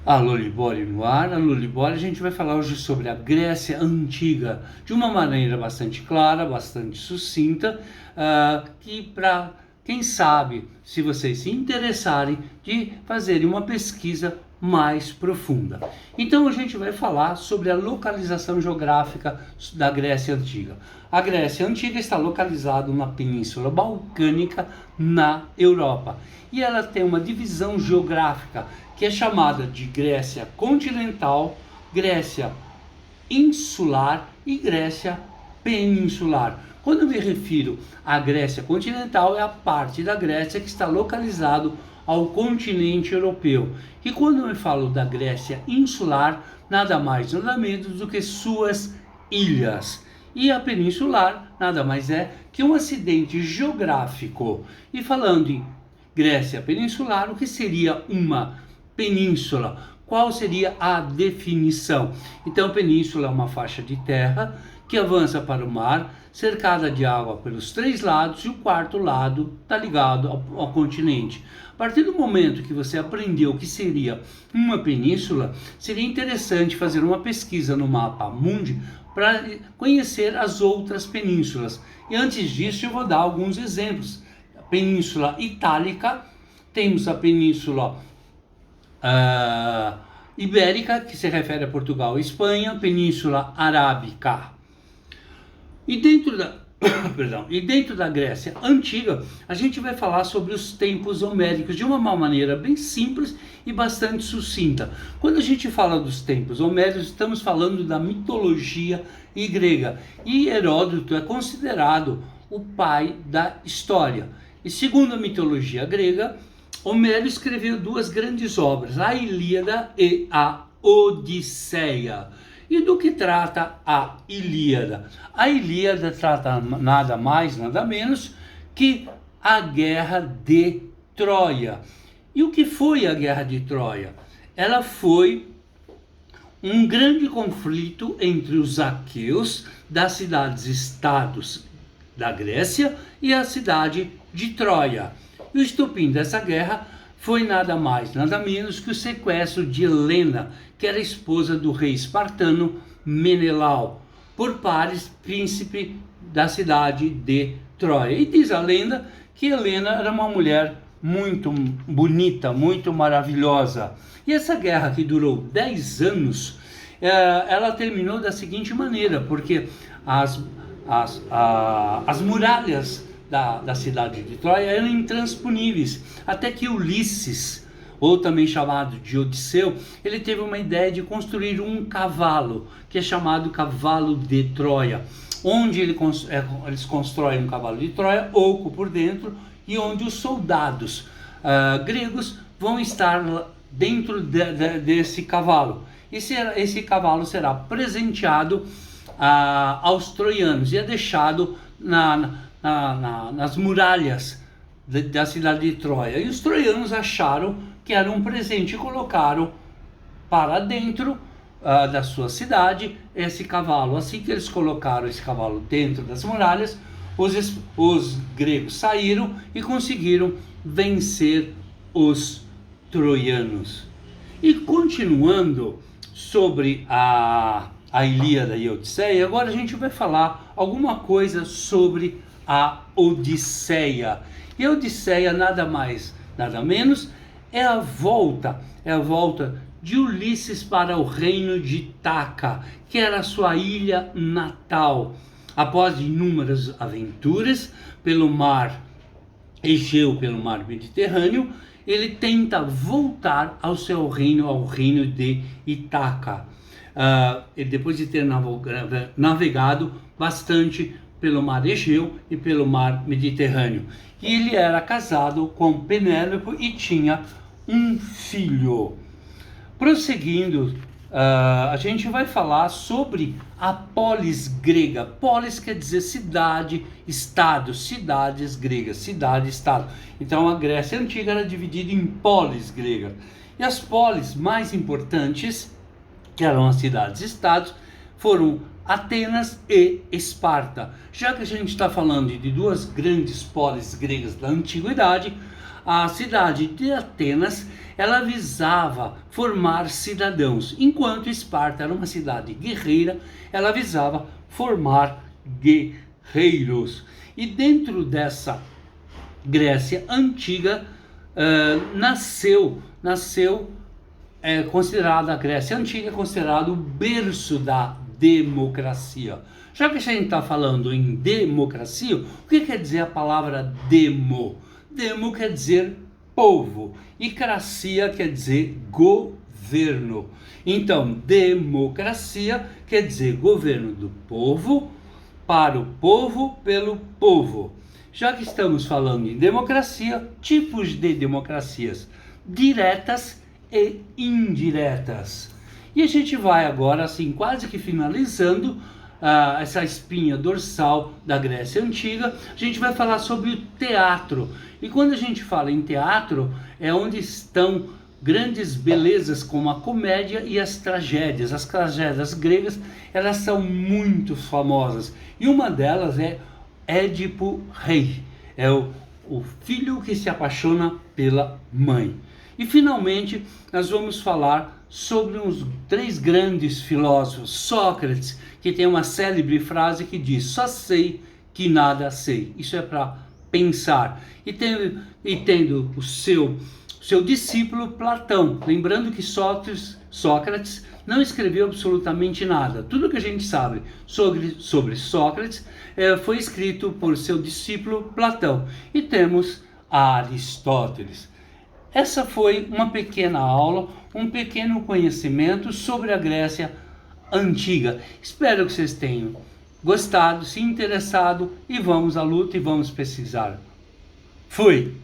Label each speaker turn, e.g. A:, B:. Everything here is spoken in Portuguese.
A: Alô Libório no ar, alô Libório. A gente vai falar hoje sobre a Grécia Antiga de uma maneira bastante clara, bastante sucinta, que para quem sabe, se vocês se interessarem, de fazerem uma pesquisa mais profunda. Então a gente vai falar sobre a localização geográfica da Grécia Antiga. A Grécia Antiga está localizada na Península Balcânica, na Europa, e ela tem uma divisão geográfica que é chamada de Grécia continental, Grécia insular e Grécia peninsular. Quando eu me refiro à Grécia continental, é a parte da Grécia que está localizado ao continente europeu. E quando eu falo da Grécia insular, nada mais nada menos do que suas ilhas. E a peninsular nada mais é que um acidente geográfico. E falando em Grécia peninsular, o que seria uma península? Qual seria a definição? Então, península é uma faixa de terra que avança para o mar, cercada de água pelos três lados, e o quarto lado está ligado ao continente. A partir do momento que você aprendeu o que seria uma península, seria interessante fazer uma pesquisa no mapa mundi para conhecer as outras penínsulas. E antes disso, eu vou dar alguns exemplos. A Península Itálica, temos a Península Ibérica, que se refere a Portugal e Espanha, Península Arábica. E dentro da, e dentro da Grécia Antiga, a gente vai falar sobre os tempos homéricos de uma maneira bem simples e bastante sucinta. Quando a gente fala dos tempos homéricos, estamos falando da mitologia grega. E Heródoto é considerado o pai da história. E segundo a mitologia grega, Homero escreveu duas grandes obras, a Ilíada e a Odisseia. E do que trata a Ilíada? A Ilíada trata nada mais, nada menos que a Guerra de Troia. E o que foi a Guerra de Troia? Ela foi um grande conflito entre os aqueus das cidades-estados da Grécia e a cidade de Troia. E o estopim dessa guerra foi nada mais, nada menos que o sequestro de Helena, que era esposa do rei espartano Menelau, por Paris, príncipe da cidade de Troia. E diz a lenda que Helena era uma mulher muito bonita, muito maravilhosa. E essa guerra, que durou 10 anos, ela terminou da seguinte maneira, porque as muralhas da cidade de Troia eram intransponíveis, até que Ulisses, ou também chamado de Odisseu, ele teve uma ideia de construir um cavalo, que é chamado cavalo de Troia, onde eles constroem um cavalo de Troia, oco por dentro, e onde os soldados gregos vão estar dentro desse cavalo. E esse cavalo será presenteado aos troianos e é deixado nas muralhas da cidade de Troia. E os troianos acharam que era um presente e colocaram para dentro da sua cidade esse cavalo. Assim que eles colocaram esse cavalo dentro das muralhas, os gregos saíram e conseguiram vencer os troianos. E continuando sobre a Ilíada e a Odisseia, agora a gente vai falar alguma coisa sobre a Odisseia. E a Odisseia nada mais, nada menos, é a volta de Ulisses para o reino de Ítaca, que era a sua ilha natal. Após inúmeras aventuras pelo mar Egeu, pelo mar Mediterrâneo, ele tenta voltar ao seu reino, ao reino de Ítaca. Depois de ter navegado bastante pelo mar Egeu e pelo mar Mediterrâneo. E ele era casado com Penélope e tinha um filho. Prosseguindo, a gente vai falar sobre a polis grega. Polis quer dizer cidade, estado, cidades gregas, cidade, estado. Então a Grécia Antiga era dividida em polis gregas. E as polis mais importantes, que eram as cidades-estados, foram Atenas e Esparta. Já que a gente está falando de duas grandes polis gregas da antiguidade, a cidade de Atenas ela visava formar cidadãos, enquanto Esparta era uma cidade guerreira, ela visava formar guerreiros. E dentro dessa Grécia antiga considerada a Grécia antiga, é considerado o berço da democracia. Já que a gente está falando em democracia, o que quer dizer a palavra demo? Demo quer dizer povo e cracia quer dizer governo. Então, democracia quer dizer governo do povo, para o povo, pelo povo. Já que estamos falando em democracia, tipos de democracias diretas e indiretas. E a gente vai agora, assim, quase que finalizando essa espinha dorsal da Grécia Antiga, a gente vai falar sobre o teatro. E quando a gente fala em teatro, é onde estão grandes belezas como a comédia e as tragédias. As tragédias gregas, elas são muito famosas. E uma delas é Édipo Rei. É o filho que se apaixona pela mãe. E finalmente nós vamos falar sobre uns 3 grandes filósofos. Sócrates, que tem uma célebre frase que diz: só sei que nada sei. Isso é para pensar. E tendo o seu discípulo Platão. Lembrando que Sócrates não escreveu absolutamente nada. Tudo que a gente sabe sobre Sócrates foi escrito por seu discípulo Platão. E temos Aristóteles. Essa foi uma pequena aula, um pequeno conhecimento sobre a Grécia Antiga. Espero que vocês tenham gostado, se interessado, e vamos à luta e vamos pesquisar. Fui!